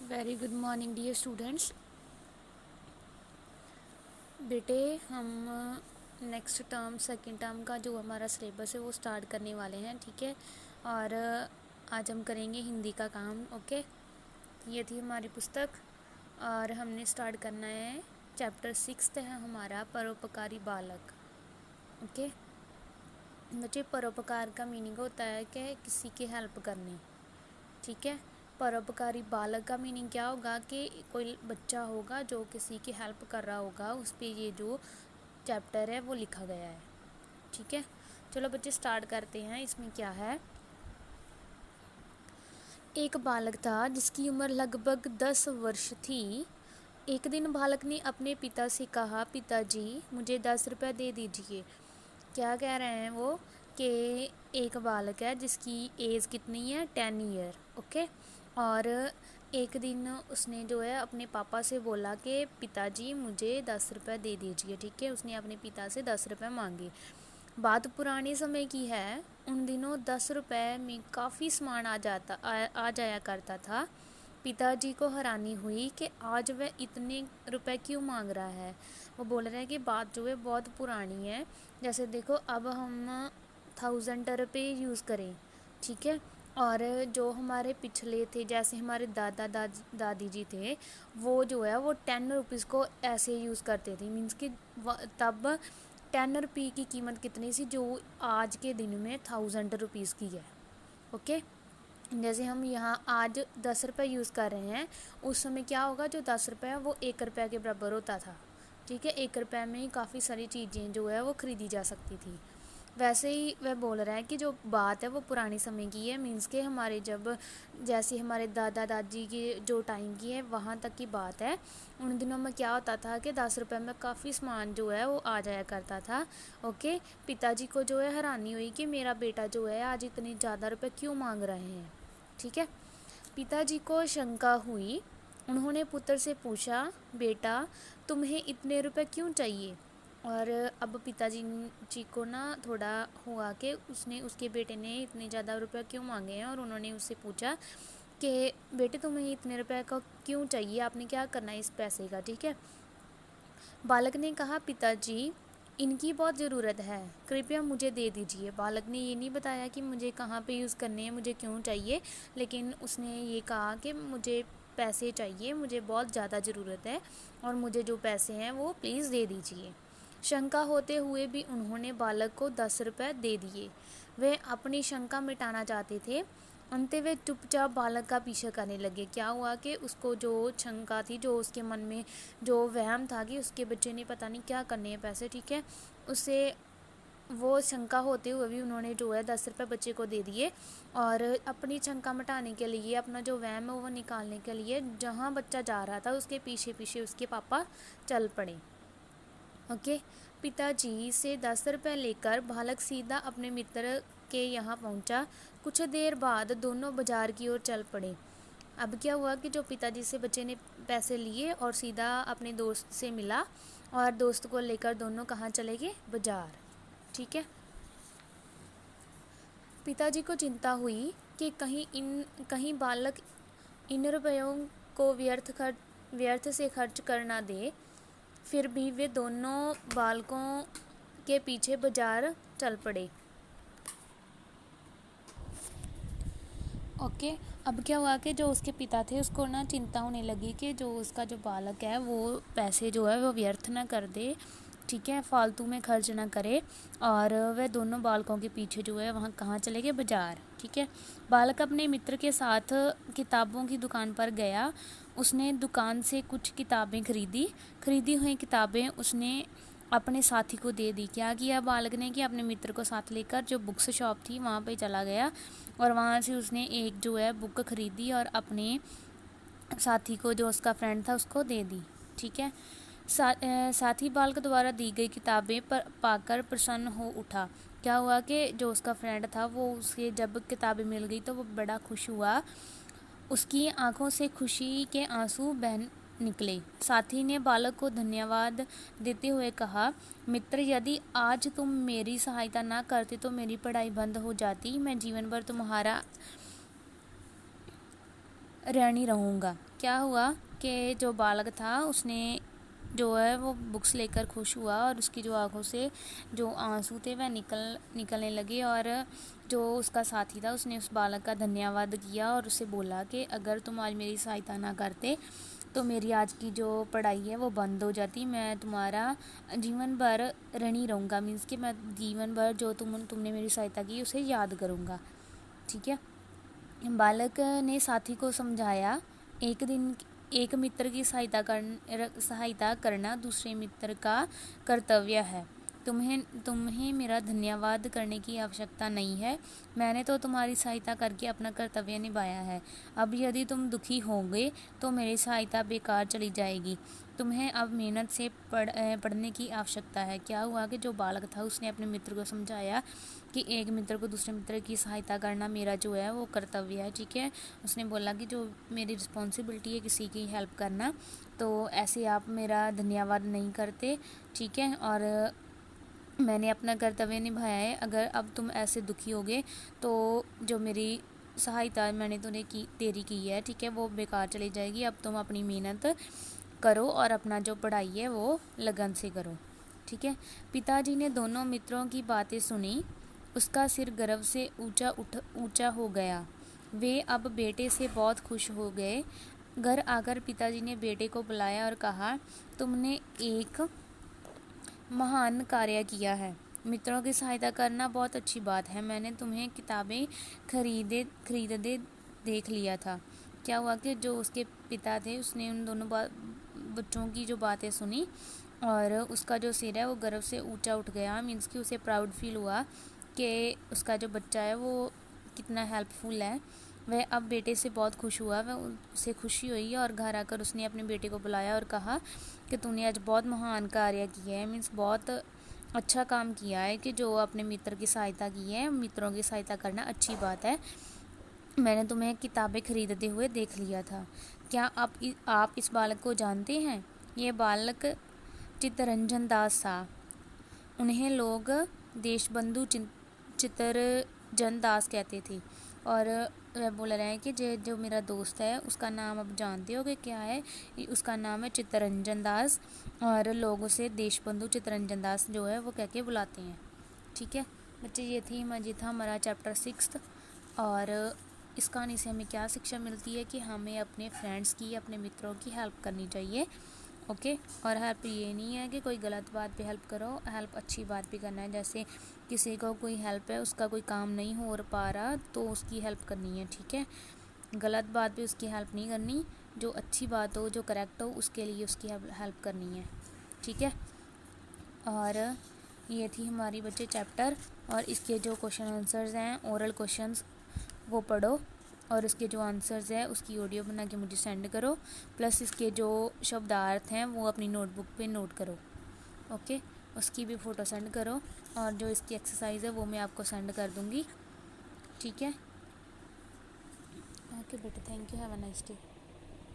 Very good morning dear students. बेटे हम next term second term का जो हमारा सिलेबस है वो स्टार्ट करने वाले हैं, ठीक है। और आज हम करेंगे हिंदी का काम। ओके, ये थी हमारी पुस्तक और हमने स्टार्ट करना है। चैप्टर 6 है हमारा, परोपकारी बालक। ओके बच्चे, परोपकार का मीनिंग होता है कि किसी की हेल्प करनी, ठीक है। परोपकारी बालक का मीनिंग क्या होगा कि कोई बच्चा होगा जो किसी की हेल्प कर रहा होगा, उस पर ये जो चैप्टर है वो लिखा गया है, ठीक है। चलो बच्चे स्टार्ट करते हैं। इसमें क्या है, एक बालक था जिसकी उम्र लगभग 10 वर्ष थी। एक दिन बालक ने अपने पिता से कहा, पिताजी मुझे 10 रुपये दे दीजिए। क्या कह रहे हैं वो कि एक बालक है जिसकी एज कितनी है, 10 ईयर। ओके, और एक दिन उसने जो है अपने पापा से बोला कि पिताजी मुझे 10 रुपये दे दीजिए, ठीक है। उसने अपने पिता से 10 रुपये मांगे। बात पुराने समय की है। उन दिनों 10 रुपये में काफ़ी सामान आ जाया करता था। पिताजी को हैरानी हुई कि आज वह इतने रुपए क्यों मांग रहा है। वो बोल रहे हैं कि बात जो है बहुत पुरानी है। जैसे देखो, अब हम 1000 रुपये यूज़ करें, ठीक है। और जो हमारे पिछले थे, जैसे हमारे दादी जी थे, वो जो है वो 10 रुपीज़ को ऐसे यूज़ करते थे। मीन्स कि तब 10 रुपये की कीमत कितनी सी, जो आज के दिन में 1000 रुपीज़ की है। ओके, जैसे हम यहाँ आज 10 रुपये यूज़ कर रहे हैं, उस समय क्या होगा, जो 10 रुपये है वो 1 रुपये के बराबर होता था, ठीक है। 1 रुपये में ही काफ़ी सारी चीज़ें जो है वो ख़रीदी जा सकती थी। वैसे ही वह बोल रहा है कि जो बात है वो पुराने समय की है। मीन्स के हमारे जब, जैसे हमारे दादा दादी की जो टाइम की है वहाँ तक की बात है। उन दिनों में क्या होता था कि 10 रुपये में काफ़ी सामान जो है वो आ जाया करता था। ओके, पिताजी को जो है हैरानी हुई कि मेरा बेटा जो है आज इतने ज़्यादा रुपये क्यों मांग रहे हैं, ठीक है। पिताजी को शंका हुई। उन्होंने पुत्र से पूछा, बेटा तुम्हें इतने रुपए क्यों चाहिए। और अब पिताजी जी को ना थोड़ा हुआ कि उसके बेटे ने इतने ज़्यादा रुपए क्यों मांगे हैं, और उन्होंने उससे पूछा कि बेटे तुम्हें इतने रुपए का क्यों चाहिए, आपने क्या करना है इस पैसे का, ठीक है। बालक ने कहा, पिताजी इनकी बहुत ज़रूरत है, कृपया मुझे दे दीजिए। बालक ने ये नहीं बताया कि मुझे कहाँ पे यूज़ करने हैं, मुझे क्यों चाहिए, लेकिन उसने ये कहा कि मुझे पैसे चाहिए, मुझे बहुत ज़्यादा ज़रूरत है और मुझे जो पैसे हैं वो प्लीज़ दे दीजिए। शंका होते हुए भी उन्होंने बालक को 10 रुपये दे दिए। वे अपनी शंका मिटाना चाहते थे। अंत वे चुपचाप बालक का पीछा करने लगे। क्या हुआ कि उसको जो शंका थी, जो उसके मन में जो वहम था कि उसके बच्चे ने पता नहीं क्या करने हैं पैसे, ठीक है, उससे वो शंका होते हुए भी उन्होंने जो है 10 रुपये बच्चे को दे दिए। और अपनी शंका मिटाने के लिए, अपना जो वहम है वो निकालने के लिए, जहाँ बच्चा जा रहा था उसके पीछे पीछे उसके पापा चल पड़े। ओके, पिताजी से 10 रुपये लेकर बालक सीधा अपने मित्र के यहाँ पहुँचा। कुछ देर बाद दोनों बाजार की ओर चल पड़े। अब क्या हुआ कि जो पिताजी से बच्चे ने पैसे लिए और सीधा अपने दोस्त से मिला, और दोस्त को लेकर दोनों कहाँ चले गए, बाजार, ठीक है। पिताजी को चिंता हुई कि कहीं बालक इन रुपयों को व्यर्थ से खर्च कर ना दे। फिर भी वे दोनों बालकों के पीछे बाजार चल पड़े। ओके, अब क्या हुआ कि जो उसके पिता थे उसको ना चिंता होने लगी कि जो उसका जो बालक है वो पैसे जो है वो व्यर्थ ना कर दे, ठीक है, फालतू में खर्च ना करे। और वह दोनों बालकों के पीछे जो है वहाँ कहाँ चले गए, बाजार, ठीक है। बालक अपने मित्र के साथ किताबों की दुकान पर गया। उसने दुकान से कुछ किताबें खरीदी हुई किताबें उसने अपने साथी को दे दी। क्या किया बालक ने कि अपने मित्र को साथ लेकर जो बुक्स शॉप थी वहाँ पे चला गया, और वहाँ से उसने एक जो है बुक खरीदी और अपने साथी को, जो उसका फ्रेंड था, उसको दे दी, ठीक है। साथी बालक द्वारा दी गई किताबें पर पाकर प्रसन्न हो उठा। क्या हुआ कि जो उसका फ्रेंड था वो उसके जब किताबें मिल गई तो वो बड़ा खुश हुआ। उसकी आंखों से खुशी के आंसू बह निकले। साथी ने बालक को धन्यवाद देते हुए कहा, मित्र यदि आज तुम मेरी सहायता ना करते तो मेरी पढ़ाई बंद हो जाती, मैं जीवन भर तुम्हारा ऋणी रहूँगा। क्या हुआ कि जो बालक था उसने जो है वो बुक्स लेकर खुश हुआ और उसकी जो आंखों से जो आंसू थे वह निकलने लगे। और जो उसका साथी था उसने उस बालक का धन्यवाद किया और उसे बोला कि अगर तुम आज मेरी सहायता ना करते तो मेरी आज की जो पढ़ाई है वो बंद हो जाती। मैं तुम्हारा जीवन भर ऋणी रहूँगा, मीन्स कि मैं जीवन भर जो तुमने मेरी सहायता की उसे याद करूँगा। ठीक है। बालक ने साथी को समझाया, एक मित्र की सहायता करना दूसरे मित्र का कर्तव्य है। तुम्हें मेरा धन्यवाद करने की आवश्यकता नहीं है, मैंने तो तुम्हारी सहायता करके अपना कर्तव्य निभाया है। अब यदि तुम दुखी होगे तो मेरी सहायता बेकार चली जाएगी। तुम्हें अब मेहनत से पढ़ने की आवश्यकता है। क्या हुआ कि जो बालक था उसने अपने मित्र को समझाया कि एक मित्र को दूसरे मित्र की सहायता करना मेरा जो है वो कर्तव्य है। ठीक है। उसने बोला कि जो मेरी रिस्पॉन्सिबिलिटी है किसी की हेल्प करना, तो ऐसे आप मेरा धन्यवाद नहीं करते। ठीक है। और मैंने अपना कर्तव्य निभाया है। अगर अब तुम ऐसे दुखी होगे तो जो मेरी सहायता मैंने तेरी की है, ठीक है, वो बेकार चली जाएगी। अब तुम अपनी मेहनत करो और अपना जो पढ़ाई है वो लगन से करो। ठीक है। पिताजी ने दोनों मित्रों की बातें सुनी। उसका सिर गर्व से ऊंचा हो गया। वे अब बेटे से बहुत खुश हो गए। घर आकर पिताजी ने बेटे को बुलाया और कहा, तुमने एक महान कार्य किया है। मित्रों की सहायता करना बहुत अच्छी बात है। मैंने तुम्हें किताबें खरीदते देख लिया था। क्या हुआ कि जो उसके पिता थे उसने उन दोनों बच्चों की जो बातें सुनी और उसका जो सिर है वो गर्व से ऊंचा उठ गया। मीन्स कि उसे प्राउड फील हुआ कि उसका जो बच्चा है वो कितना हेल्पफुल है। वह अब बेटे से बहुत खुश हुआ। वह उसे खुशी हुई और घर आकर उसने अपने बेटे को बुलाया और कहा कि तूने आज बहुत महान कार्य किया है। मीन्स बहुत अच्छा काम किया है कि जो अपने मित्र की सहायता की है। मित्रों की सहायता करना अच्छी बात है। मैंने तुम्हें किताबें खरीदते हुए देख लिया था। क्या आप इस बालक को जानते हैं? ये बालक चित्तरंजन दास था। उन्हें लोग देशबंधु चित्तरंजन दास कहते थे। और वह बोल रहे हैं कि जो मेरा दोस्त है उसका नाम अब जानते हो कि क्या है? उसका नाम है चित्तरंजन दास और लोग उसे देशबंधु चित्तरंजन दास जो है वो कह के बुलाते हैं। ठीक है बच्चे, ये था हमारा चैप्टर 6। और इस कहानी से हमें क्या शिक्षा मिलती है कि हमें अपने फ्रेंड्स की, अपने मित्रों की हेल्प करनी चाहिए। ओके। और हेल्प ये नहीं है कि कोई गलत बात पे हेल्प करो, हेल्प अच्छी बात भी करना है। जैसे किसी को कोई हेल्प है, उसका कोई काम नहीं हो पा रहा तो उसकी हेल्प करनी है। ठीक है। गलत बात पे उसकी हेल्प नहीं करनी, जो अच्छी बात हो, जो करेक्ट हो, उसके लिए उसकी हेल्प करनी है। ठीक है। और ये थी हमारी बच्चे चैप्टर। और इसके जो क्वेश्चन आंसर्स हैं, ओरल क्वेश्चंस, वो पढ़ो और इसके जो आंसर्स है उसकी ऑडियो बना के मुझे सेंड करो। प्लस इसके जो शब्दार्थ हैं वो अपनी नोटबुक पे नोट करो। ओके। उसकी भी फ़ोटो सेंड करो और जो इसकी एक्सरसाइज है वो मैं आपको सेंड कर दूँगी। ठीक है। ओके बेटा, thank you, have a nice day.